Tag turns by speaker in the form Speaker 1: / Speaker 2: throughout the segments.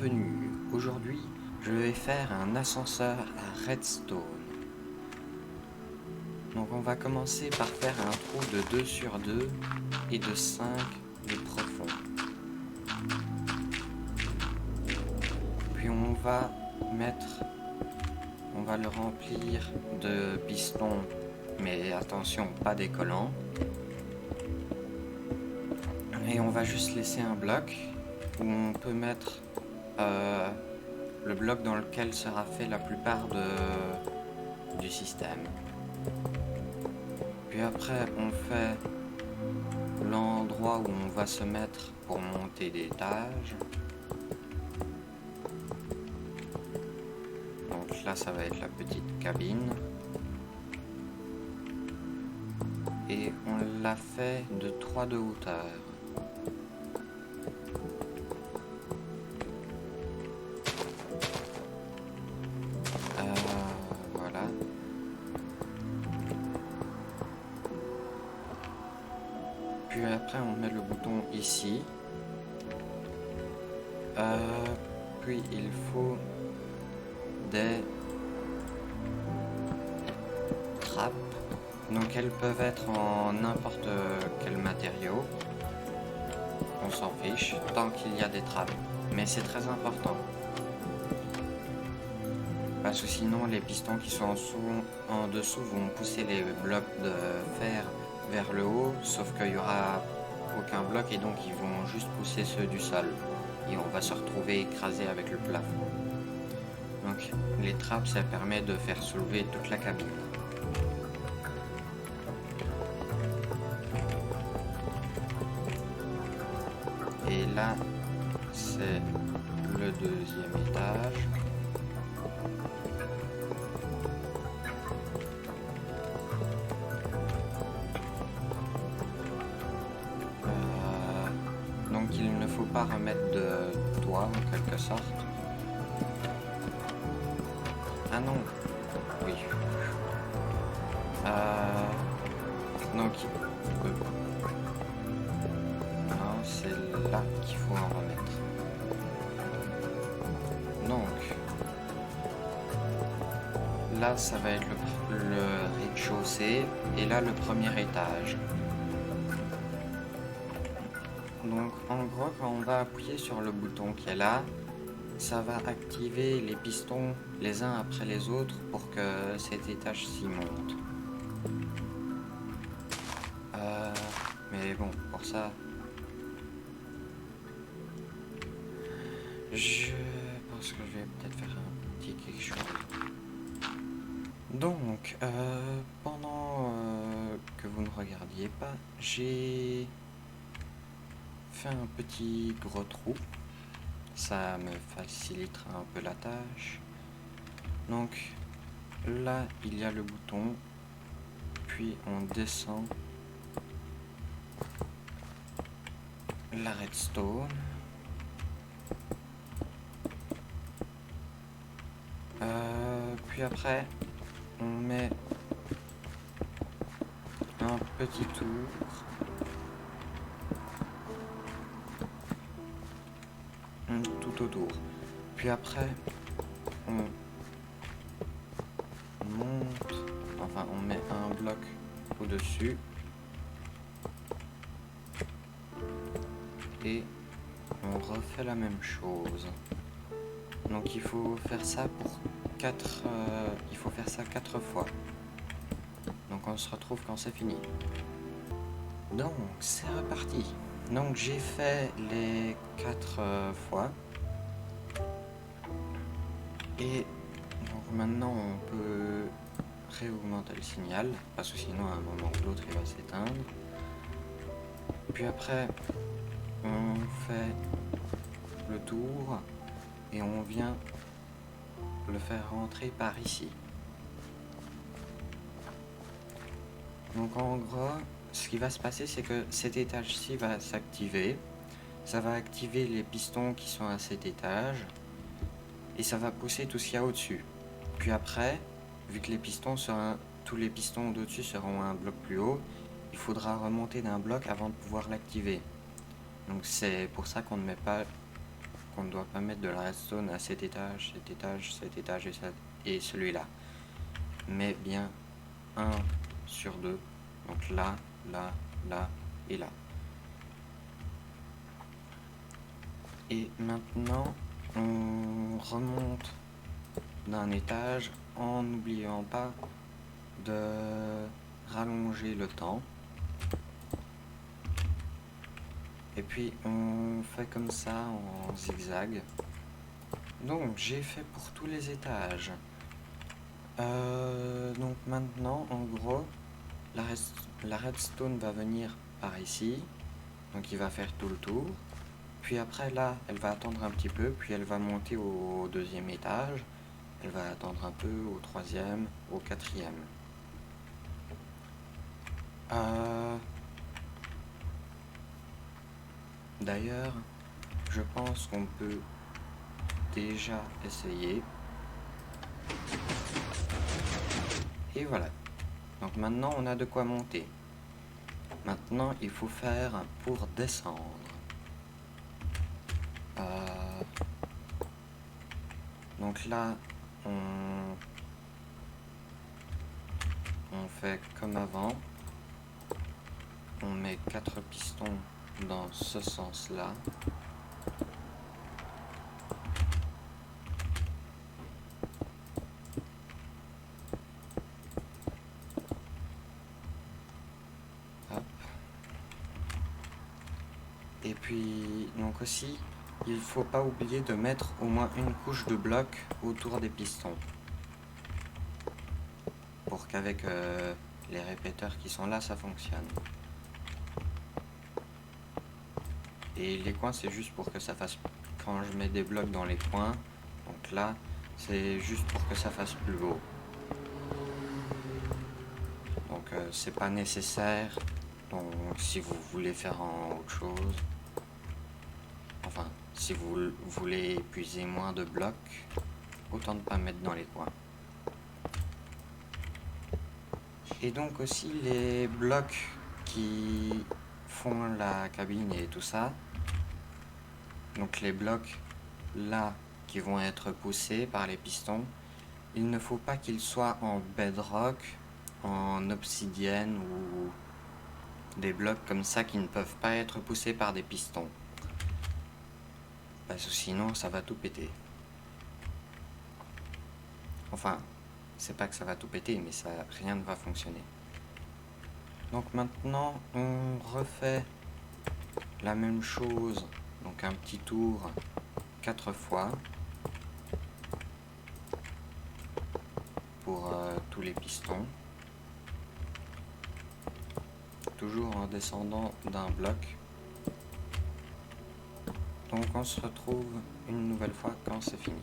Speaker 1: bienvenue. Aujourd'hui, je vais faire un ascenseur à redstone. Donc on va commencer par faire un trou de 2 sur 2 et de 5 de profond. Puis on va le remplir de pistons, mais attention, pas des collants. Et on va juste laisser un bloc où on peut mettre le bloc dans lequel sera fait la plupart du système. Puis après, on fait l'endroit où on va se mettre pour monter d'étage. Donc là, ça va être la petite cabine. Et on l'a fait de 3 de hauteur. Voilà. Puis après, on met le bouton ici. Puis il faut des trappes. Donc elles peuvent être en n'importe quel matériau. On s'en fiche tant qu'il y a des trappes. Mais c'est très important. Parce que sinon les pistons qui sont en dessous vont pousser les blocs de fer vers le haut. Sauf qu'il n'y aura aucun bloc et donc ils vont juste pousser ceux du sol. Et on va se retrouver écrasé avec le plafond. Donc les trappes, ça permet de faire soulever toute la cabine. Et là, c'est le deuxième étage. Donc il ne faut pas remettre de toit en quelque sorte. Ah non, oui. Donc, non, c'est là qu'il faut en remettre. Donc, là, ça va être le rez-de-chaussée et là, le premier étage. Donc, en gros, quand on va appuyer sur le bouton qui est là, ça va activer les pistons les uns après les autres pour que cet étage s'y monte. Mais bon, pour ça, je pense que je vais peut-être faire un petit quelque chose. Donc, pendant que vous ne regardiez pas, j'ai fait un petit gros trou. Ça me facilitera un peu la tâche. Donc, là, il y a le bouton. Puis, on descend la redstone. Puis après, on met un petit tour. Tout autour. Puis après, on monte, enfin on met un bloc au-dessus. Et on refait la même chose. Donc il faut faire ça pour 4 fois. Donc on se retrouve quand c'est fini. Donc c'est reparti. Donc j'ai fait les 4 fois. Et donc maintenant on peut réaugmenter le signal, parce que sinon à un moment ou l'autre il va s'éteindre. Puis après on fait le tour et on vient le faire rentrer par ici. Donc en gros, ce qui va se passer, c'est que cet étage-ci va s'activer. Ça va activer les pistons qui sont à cet étage. Et ça va pousser tout ce qu'il y a au-dessus. Puis après, vu que tous les pistons d'au-dessus seront un bloc plus haut, il faudra remonter d'un bloc avant de pouvoir l'activer. Donc c'est pour ça qu'on ne met pas qu'on ne doit pas mettre de la redstone à cet étage, cet étage, cet étage et celui-là. Mais bien 1 sur 2. Donc là, là, là et là. Et maintenant, on remonte d'un étage en n'oubliant pas de rallonger le temps. Et puis on fait comme ça en zigzag. Donc j'ai fait pour tous les étages. Donc maintenant, en gros, la redstone va venir par ici. Donc il va faire tout le tour. Puis après là, elle va attendre un petit peu. Puis elle va monter au 2e étage. Elle va attendre un peu au 3e, au 4e. D'ailleurs, je pense qu'on peut déjà essayer. Et voilà. Donc maintenant, on a de quoi monter. Maintenant, il faut faire pour descendre. Donc là, on fait comme avant. On met 4 pistons dans ce sens-là. Hop. Et puis, donc aussi, il ne faut pas oublier de mettre au moins une couche de bloc autour des pistons. Pour qu'avec les répéteurs qui sont là, ça fonctionne. Et les coins, c'est juste pour que ça fasse... Quand je mets des blocs dans les coins, donc là, c'est juste pour que ça fasse plus haut. Donc c'est pas nécessaire. Donc si vous voulez faire en autre chose, enfin, si vous voulez épuiser moins de blocs, autant ne pas mettre dans les coins. Et donc aussi les blocs qui font la cabine et tout ça, donc les blocs là qui vont être poussés par les pistons, il ne faut pas qu'ils soient en bedrock, en obsidienne ou des blocs comme ça qui ne peuvent pas être poussés par des pistons. Parce que sinon ça va tout péter. Enfin, c'est pas que ça va tout péter, mais ça, rien ne va fonctionner. Donc maintenant, on refait la même chose, donc un petit tour 4 fois pour tous les pistons. Toujours en descendant d'un bloc. Donc on se retrouve une nouvelle fois quand c'est fini.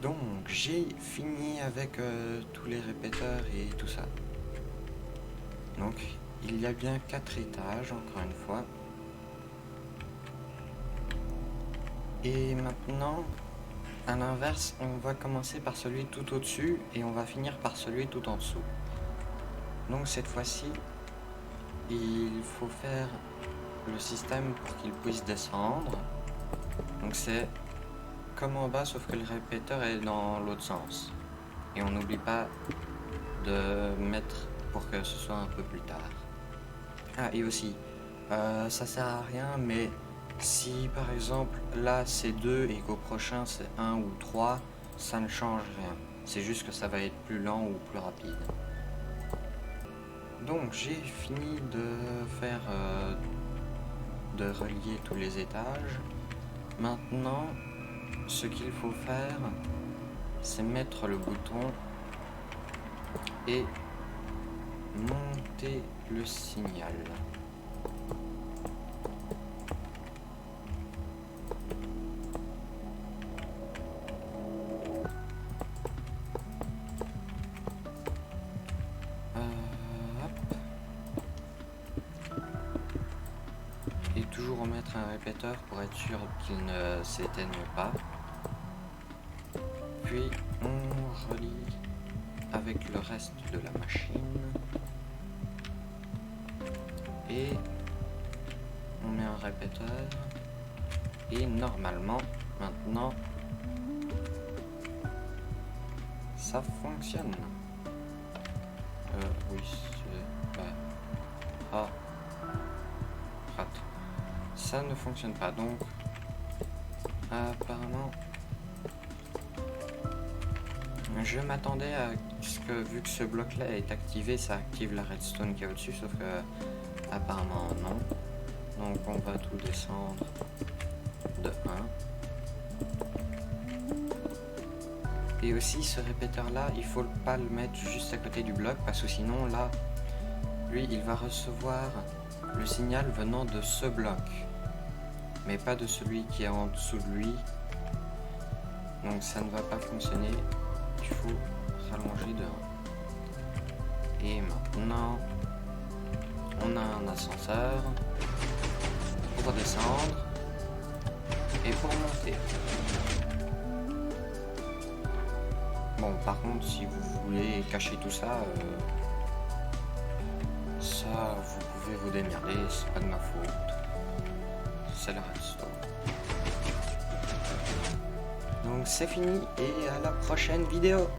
Speaker 1: Donc j'ai fini avec tous les répéteurs et tout ça. Donc il y a bien 4 étages encore une fois. Et maintenant, à l'inverse, on va commencer par celui tout au-dessus et on va finir par celui tout en dessous. Donc cette fois-ci, il faut faire le système pour qu'il puisse descendre. Donc c'est comme en bas, sauf que le répéteur est dans l'autre sens. Et on n'oublie pas de mettre pour que ce soit un peu plus tard. Ah, et aussi, ça sert à rien, mais si par exemple là c'est 2 et qu'au prochain c'est 1 ou 3, ça ne change rien. C'est juste que ça va être plus lent ou plus rapide. Donc j'ai fini de faire, de relier tous les étages. Maintenant, ce qu'il faut faire, c'est mettre le bouton et monter le signal. Et toujours remettre un répéteur pour être sûr qu'il ne s'éteigne pas. Puis on relie avec le reste de la machine. Et on met un répéteur. Et normalement, maintenant, ça fonctionne. Oui, c'est... Ah. Rate. Ça ne fonctionne pas, donc... apparemment... Je m'attendais à ce que, vu que ce bloc-là est activé, ça active la redstone qui est au-dessus, sauf que... apparemment, non. Donc, on va tout descendre de 1. Et aussi, ce répéteur-là, il faut pas le mettre juste à côté du bloc, parce que sinon, là, lui, il va recevoir le signal venant de ce bloc, mais pas de celui qui est en dessous de lui. Donc, ça ne va pas fonctionner. Il faut rallonger de 1. Et maintenant, on a un ascenseur pour descendre et pour monter. Bon, par contre, si vous voulez cacher tout ça, ça, vous pouvez vous démerder, c'est pas de ma faute. C'est la redstone. Donc c'est fini et à la prochaine vidéo.